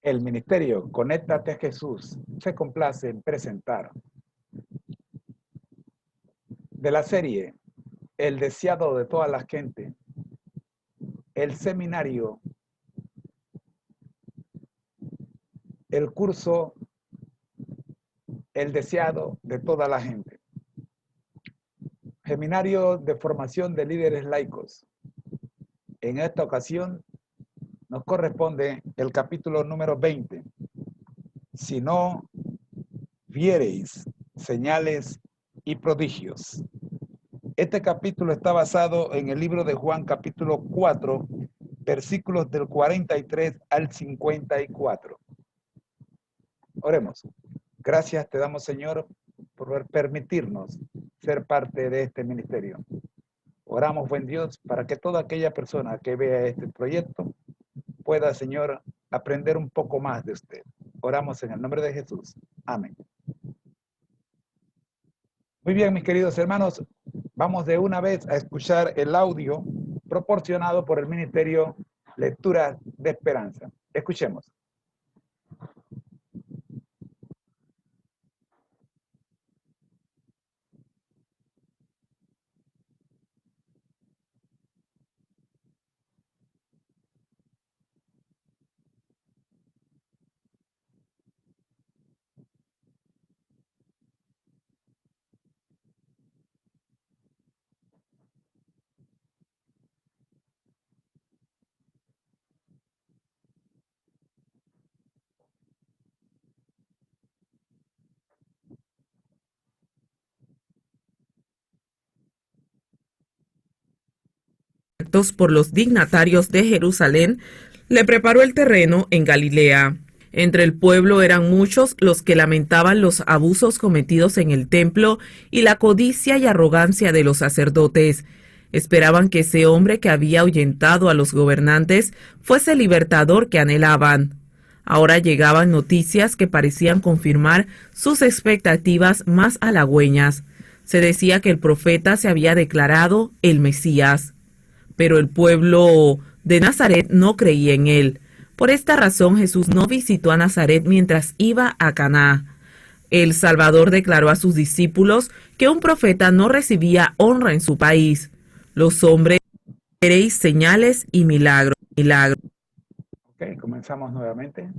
El ministerio Conéctate a Jesús se complace en presentar de la serie El deseado de toda la gente, el seminario, el curso El deseado de toda la gente. Seminario de formación de líderes laicos. En esta ocasión nos corresponde el capítulo número 20. Si no viereis señales y prodigios. Este capítulo está basado en el libro de Juan, capítulo 4, versículos del 43 al 54. Oremos. Gracias te damos, Señor, por permitirnos ser parte de este ministerio. Oramos, buen Dios, para que toda aquella persona que vea este proyecto pueda, Señor, aprender un poco más de usted. Oramos en el nombre de Jesús. Amén. Muy bien, mis queridos hermanos, vamos de una vez a escuchar el audio proporcionado por el Ministerio Lecturas de Esperanza. Escuchemos. Por los dignatarios de Jerusalén, le preparó el terreno en Galilea. Entre el pueblo eran muchos los que lamentaban los abusos cometidos en el templo y la codicia y arrogancia de los sacerdotes. Esperaban que ese hombre que había ahuyentado a los gobernantes fuese el libertador que anhelaban. Ahora llegaban noticias que parecían confirmar sus expectativas más halagüeñas. Se decía que el profeta se había declarado el Mesías. Pero el pueblo de Nazaret no creía en él. Por esta razón Jesús no visitó a Nazaret mientras iba a Caná. El Salvador declaró a sus discípulos que un profeta no recibía honra en su país. Los hombres veréis señales y milagros. Ok, comenzamos nuevamente.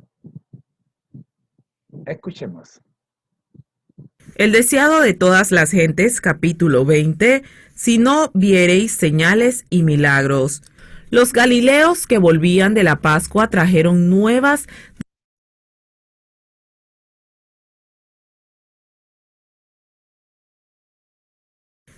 Escuchemos. El deseado de todas las gentes, capítulo 20, si no viereis señales y milagros. Los galileos que volvían de la Pascua trajeron nuevas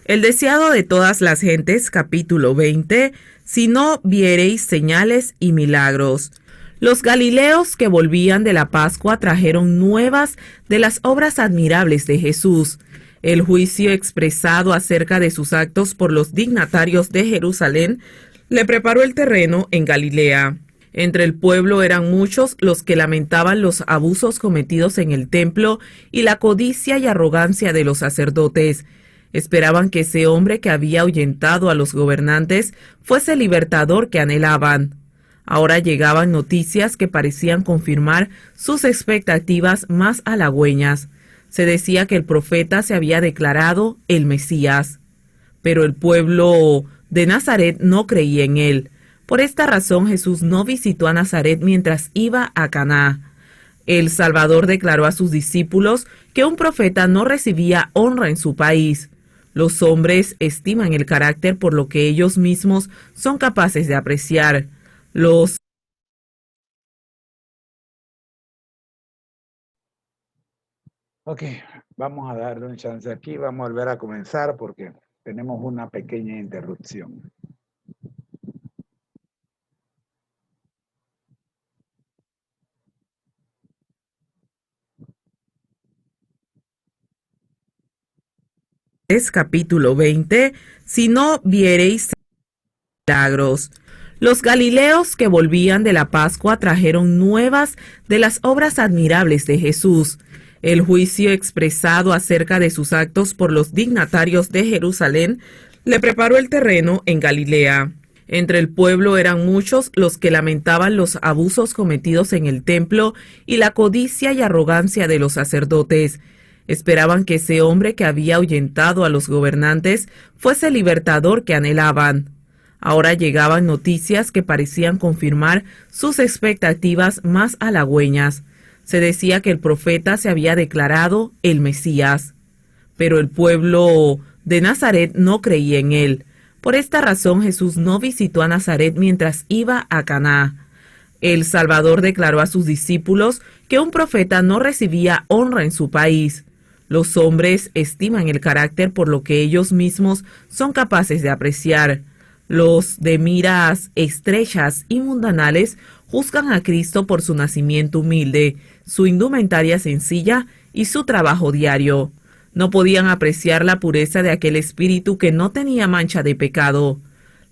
El deseado de todas las gentes, capítulo 20, si no viereis señales y milagros. Los galileos que volvían de la Pascua trajeron nuevas de las obras admirables de Jesús. El juicio expresado acerca de sus actos por los dignatarios de Jerusalén le preparó el terreno en Galilea. Entre el pueblo eran muchos los que lamentaban los abusos cometidos en el templo y la codicia y arrogancia de los sacerdotes. Esperaban que ese hombre que había ahuyentado a los gobernantes fuese el libertador que anhelaban. Ahora llegaban noticias que parecían confirmar sus expectativas más halagüeñas. Se decía que el profeta se había declarado el Mesías. Pero el pueblo de Nazaret no creía en él. Por esta razón Jesús no visitó a Nazaret mientras iba a Caná. El Salvador declaró a sus discípulos que un profeta no recibía honra en su país. Los hombres estiman el carácter por lo que ellos mismos son capaces de apreciar. Ok, vamos a darle un chance aquí, vamos a volver a comenzar porque tenemos una pequeña interrupción. Es capítulo 20, si no viereis milagros. Los galileos que volvían de la Pascua trajeron nuevas de las obras admirables de Jesús. El juicio expresado acerca de sus actos por los dignatarios de Jerusalén le preparó el terreno en Galilea. Entre el pueblo eran muchos los que lamentaban los abusos cometidos en el templo y la codicia y arrogancia de los sacerdotes. Esperaban que ese hombre que había ahuyentado a los gobernantes fuese el libertador que anhelaban. Ahora llegaban noticias que parecían confirmar sus expectativas más halagüeñas. Se decía que el profeta se había declarado el Mesías. Pero el pueblo de Nazaret no creía en él. Por esta razón Jesús no visitó a Nazaret mientras iba a Caná. El Salvador declaró a sus discípulos que un profeta no recibía honra en su país. Los hombres estiman el carácter por lo que ellos mismos son capaces de apreciar. Los de miras estrechas y mundanales juzgan a Cristo por su nacimiento humilde, su indumentaria sencilla y su trabajo diario. No podían apreciar la pureza de aquel espíritu que no tenía mancha de pecado.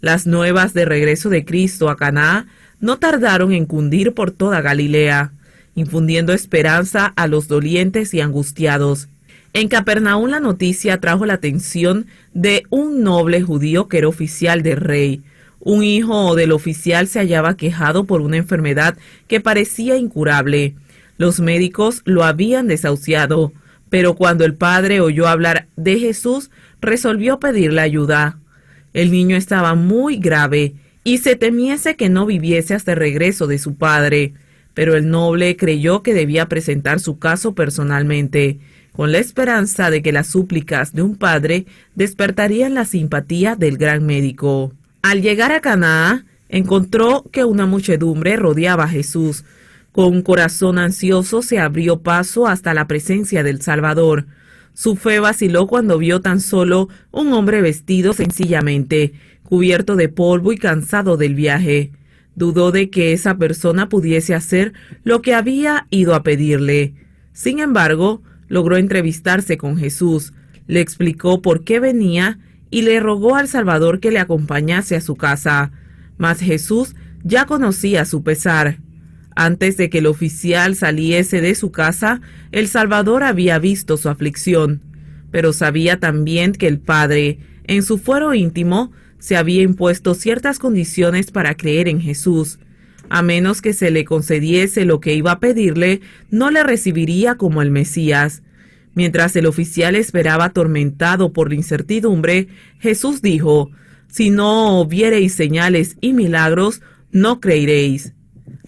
Las nuevas de regreso de Cristo a Caná no tardaron en cundir por toda Galilea, infundiendo esperanza a los dolientes y angustiados. En Capernaum la noticia atrajo la atención de un noble judío que era oficial del rey. Un hijo del oficial se hallaba quejado por una enfermedad que parecía incurable. Los médicos lo habían desahuciado, pero cuando el padre oyó hablar de Jesús, resolvió pedirle ayuda. El niño estaba muy grave y se temiese que no viviese hasta el regreso de su padre, pero el noble creyó que debía presentar su caso personalmente, con la esperanza de que las súplicas de un padre despertarían la simpatía del gran médico. Al llegar a Caná, encontró que una muchedumbre rodeaba a Jesús. Con un corazón ansioso se abrió paso hasta la presencia del Salvador. Su fe vaciló cuando vio tan solo un hombre vestido sencillamente, cubierto de polvo y cansado del viaje. Dudó de que esa persona pudiese hacer lo que había ido a pedirle. Sin embargo, logró entrevistarse con Jesús, le explicó por qué venía y le rogó al Salvador que le acompañase a su casa. Mas Jesús ya conocía su pesar. Antes de que el oficial saliese de su casa, el Salvador había visto su aflicción, pero sabía también que el Padre, en su fuero íntimo, se había impuesto ciertas condiciones para creer en Jesús. A menos que se le concediese lo que iba a pedirle, no le recibiría como el Mesías. Mientras el oficial esperaba atormentado por la incertidumbre, Jesús dijo: «Si no viereis señales y milagros, no creeréis».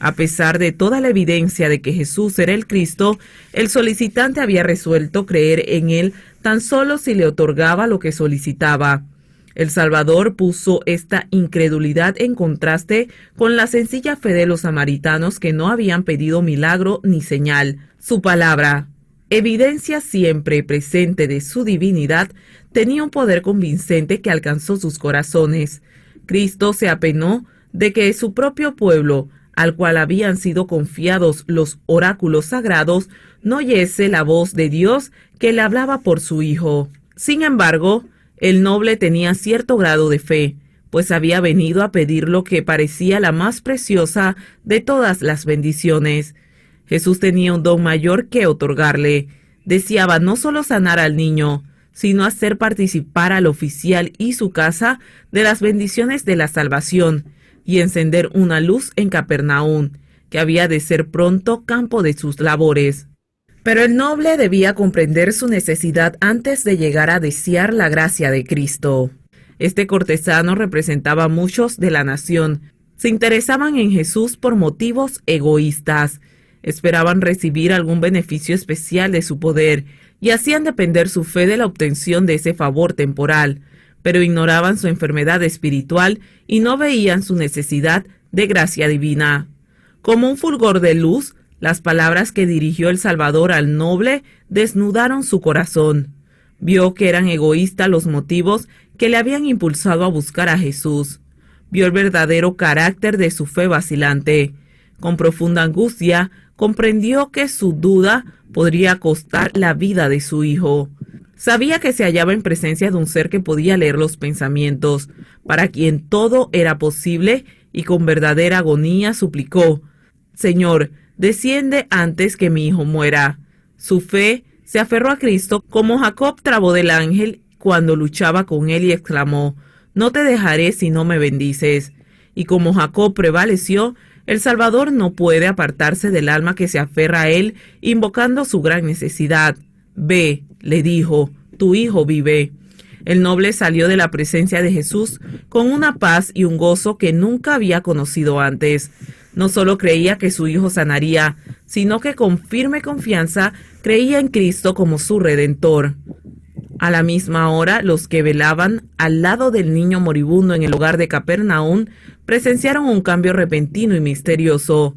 A pesar de toda la evidencia de que Jesús era el Cristo, el solicitante había resuelto creer en él tan solo si le otorgaba lo que solicitaba. El Salvador puso esta incredulidad en contraste con la sencilla fe de los samaritanos que no habían pedido milagro ni señal. Su palabra, evidencia siempre presente de su divinidad, tenía un poder convincente que alcanzó sus corazones. Cristo se apenó de que su propio pueblo, al cual habían sido confiados los oráculos sagrados, no oyese la voz de Dios que le hablaba por su Hijo. Sin embargo, el noble tenía cierto grado de fe, pues había venido a pedir lo que parecía la más preciosa de todas las bendiciones. Jesús tenía un don mayor que otorgarle. Deseaba no solo sanar al niño, sino hacer participar al oficial y su casa de las bendiciones de la salvación, y encender una luz en Capernaum, que había de ser pronto campo de sus labores. Pero el noble debía comprender su necesidad antes de llegar a desear la gracia de Cristo. Este cortesano representaba a muchos de la nación. Se interesaban en Jesús por motivos egoístas. Esperaban recibir algún beneficio especial de su poder y hacían depender su fe de la obtención de ese favor temporal, pero ignoraban su enfermedad espiritual y no veían su necesidad de gracia divina. Como un fulgor de luz, las palabras que dirigió el Salvador al noble desnudaron su corazón. Vio que eran egoístas los motivos que le habían impulsado a buscar a Jesús. Vio el verdadero carácter de su fe vacilante. Con profunda angustia, comprendió que su duda podría costar la vida de su hijo. Sabía que se hallaba en presencia de un ser que podía leer los pensamientos, para quien todo era posible, y con verdadera agonía suplicó: «Señor, desciende antes que mi hijo muera». Su fe se aferró a Cristo como Jacob trabó del ángel cuando luchaba con él y exclamó: «No te dejaré si no me bendices». Y como Jacob prevaleció, el Salvador no puede apartarse del alma que se aferra a él, invocando su gran necesidad. Ve, le dijo, tu hijo vive. El noble salió de la presencia de Jesús con una paz y un gozo que nunca había conocido antes. No solo creía que su hijo sanaría, sino que con firme confianza creía en Cristo como su Redentor. A la misma hora, los que velaban al lado del niño moribundo en el hogar de Capernaum presenciaron un cambio repentino y misterioso.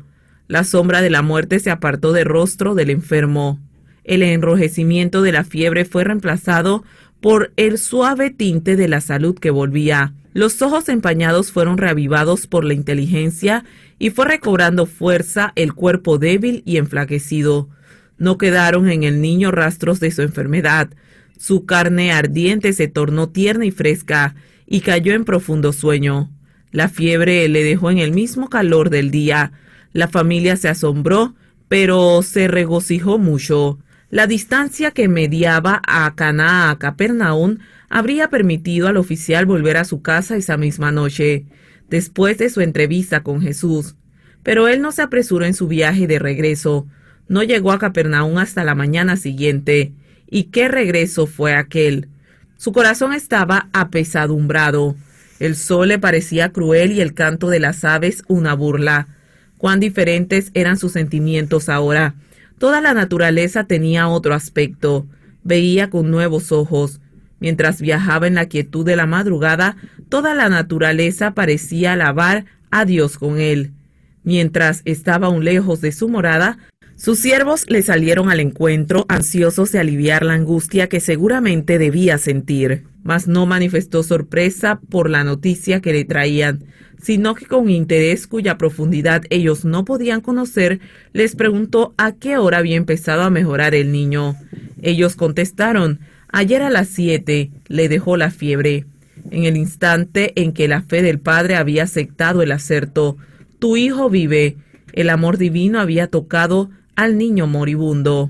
La sombra de la muerte se apartó del rostro del enfermo. El enrojecimiento de la fiebre fue reemplazado por el suave tinte de la salud que volvía. Los ojos empañados fueron reavivados por la inteligencia y fue recobrando fuerza el cuerpo débil y enflaquecido. No quedaron en el niño rastros de su enfermedad. Su carne ardiente se tornó tierna y fresca y cayó en profundo sueño. La fiebre le dejó en el mismo calor del día. La familia se asombró, pero se regocijó mucho. La distancia que mediaba a Caná a Capernaum habría permitido al oficial volver a su casa esa misma noche, después de su entrevista con Jesús. Pero él no se apresuró en su viaje de regreso. No llegó a Capernaum hasta la mañana siguiente. ¿Y qué regreso fue aquel? Su corazón estaba apesadumbrado. El sol le parecía cruel y el canto de las aves una burla. Cuán diferentes eran sus sentimientos ahora. Toda la naturaleza tenía otro aspecto. Veía con nuevos ojos. Mientras viajaba en la quietud de la madrugada, toda la naturaleza parecía alabar a Dios con él. Mientras estaba aún lejos de su morada, sus siervos le salieron al encuentro, ansiosos de aliviar la angustia que seguramente debía sentir. Mas no manifestó sorpresa por la noticia que le traían, sino que con interés cuya profundidad ellos no podían conocer, les preguntó a qué hora había empezado a mejorar el niño. Ellos contestaron, ayer a las 7 le dejó la fiebre. En el instante en que la fe del padre había aceptado el acerto, tu hijo vive, el amor divino había tocado al niño moribundo.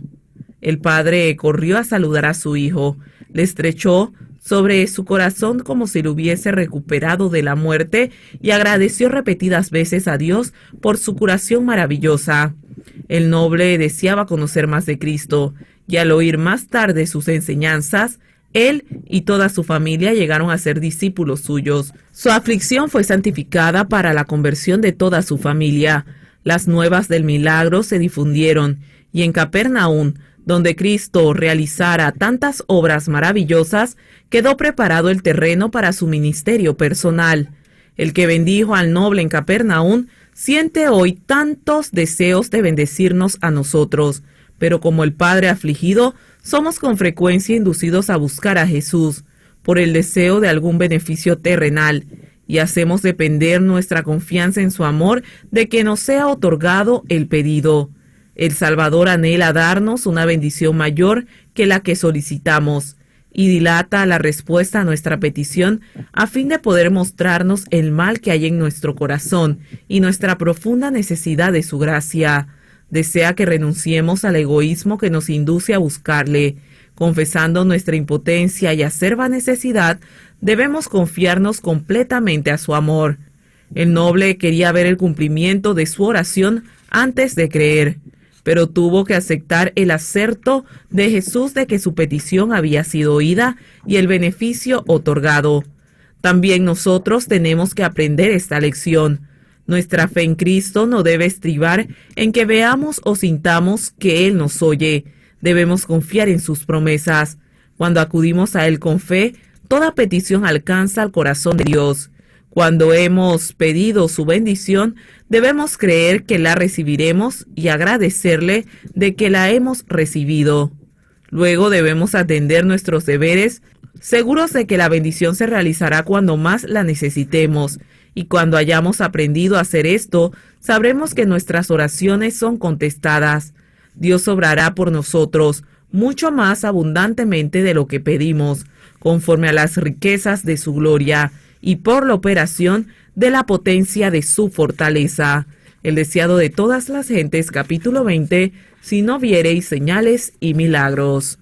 El padre corrió a saludar a su hijo, le estrechó sobre su corazón como si lo hubiese recuperado de la muerte y agradeció repetidas veces a Dios por su curación maravillosa. El noble deseaba conocer más de Cristo y al oír más tarde sus enseñanzas, él y toda su familia llegaron a ser discípulos suyos. Su aflicción fue santificada para la conversión de toda su familia. Las nuevas del milagro se difundieron y en Capernaum, donde Cristo realizara tantas obras maravillosas, quedó preparado el terreno para su ministerio personal. El que bendijo al noble en Capernaum siente hoy tantos deseos de bendecirnos a nosotros, pero como el Padre afligido, somos con frecuencia inducidos a buscar a Jesús por el deseo de algún beneficio terrenal, y hacemos depender nuestra confianza en su amor de que nos sea otorgado el pedido. El Salvador anhela darnos una bendición mayor que la que solicitamos y dilata la respuesta a nuestra petición a fin de poder mostrarnos el mal que hay en nuestro corazón y nuestra profunda necesidad de su gracia. Desea que renunciemos al egoísmo que nos induce a buscarle. Confesando nuestra impotencia y acerba necesidad, debemos confiarnos completamente a su amor. El noble quería ver el cumplimiento de su oración antes de creer, pero tuvo que aceptar el acerto de Jesús de que su petición había sido oída y el beneficio otorgado. También nosotros tenemos que aprender esta lección. Nuestra fe en Cristo no debe estribar en que veamos o sintamos que Él nos oye. Debemos confiar en sus promesas. Cuando acudimos a Él con fe, toda petición alcanza al corazón de Dios. Cuando hemos pedido su bendición, debemos creer que la recibiremos y agradecerle de que la hemos recibido. Luego debemos atender nuestros deberes, seguros de que la bendición se realizará cuando más la necesitemos. Y cuando hayamos aprendido a hacer esto, sabremos que nuestras oraciones son contestadas. Dios obrará por nosotros mucho más abundantemente de lo que pedimos, conforme a las riquezas de su gloria y por la operación de la potencia de su fortaleza. El deseado de todas las gentes, capítulo 20, si no viereis señales y milagros.